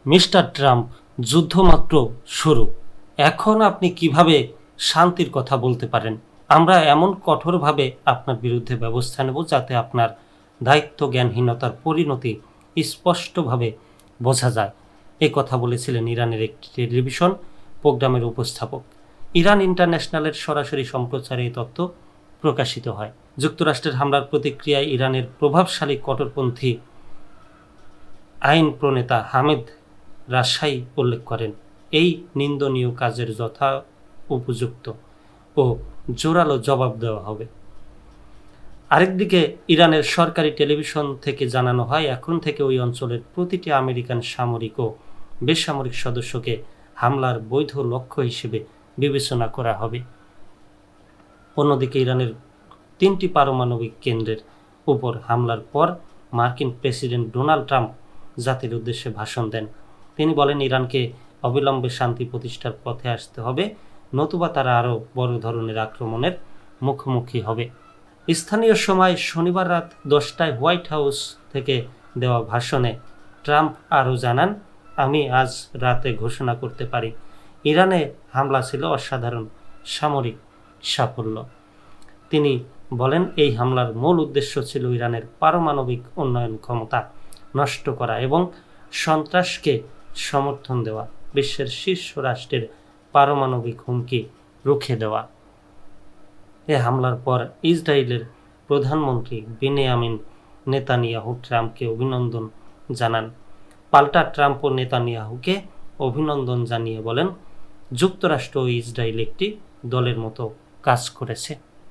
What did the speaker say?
Mister Trump, যুদ্ধ মাত্র শুরু। এখন আপনি কিভাবে শান্তির কথা বলতে পারেন? আমরা এমন কঠোরভাবে আপনার বিরুদ্ধে ব্যবস্থা নেব যাতে আপনার দায়িত্ব জ্ঞানহীনতার পরিণতি স্পষ্টভাবে বোঝা যায়। এই কথা বলেছিলেন ইরানের একটি টেলিভিশন প্রোগ্রামের উপস্থাপক। ইরান ইন্টারন্যাশনালের সরাসরি সম্প্রচারে এই তথ্য প্রকাশিত হয়। যুক্তরাষ্ট্রের হামলার প্রতিক্রিয়ায় ইরানের প্রভাবশালী কট্টরপন্থী আইন প্রণেতা হামেদ রাশাই উল্লেখ করেন, এই নিন্দনীয় কাজের যথা উপযুক্ত ও জোরালো জবাব দেওয়া হবে। আরেকদিকে ইরানের সরকারি টেলিভিশন থেকে জানানো হয়, এখন থেকে ওই অঞ্চলের প্রতিটি আমেরিকান সামরিক ও বেসামরিক সদস্যকে হামলার বৈধ লক্ষ্য হিসেবে বিবেচনা করা হবে। অন্যদিকে ইরানের 3টি পারমাণবিক কেন্দ্রের উপর হামলার পর মার্কিন প্রেসিডেন্ট ডোনাল্ড ট্রাম্প জাতির উদ্দেশ্যে ভাষণ দেন। তিনি বলেন, ইরানকে অবিলম্বে শান্তি প্রতিষ্ঠার পথে আসতে হবে, নতুবা তারা আরও বড় ধরনের আক্রমণের মুখোমুখি হবে। স্থানীয় সময় শনিবার রাত 10টায় হোয়াইট হাউস থেকে দেওয়া ভাষণে ট্রাম্প আরও জানান, আমি আজ রাতে ঘোষণা করতে পারি, ইরানে হামলা ছিল অসাধারণ সামরিক সাফল্য। তিনি বলেন, এই হামলার মূল উদ্দেশ্য ছিল ইরানের পারমাণবিক উন্নয়ন ক্ষমতা নষ্ট করা এবং সন্ত্রাসকে সমর্থন দেওয়া, বিশ্বের শীর্ষ রাষ্ট্রের পারমাণবিক হুমকি রুখে দেওয়া। এ হামলার পর ইসরায়েলের প্রধানমন্ত্রী বেনিয়ামিন নেতানিয়াহু ট্রাম্পকে অভিনন্দন জানান। পাল্টা ট্রাম্পও নেতানিয়াহুকে অভিনন্দন জানিয়ে বলেন, যুক্তরাষ্ট্র ও ইসরায়েল একটি দলের মতো কাজ করেছে।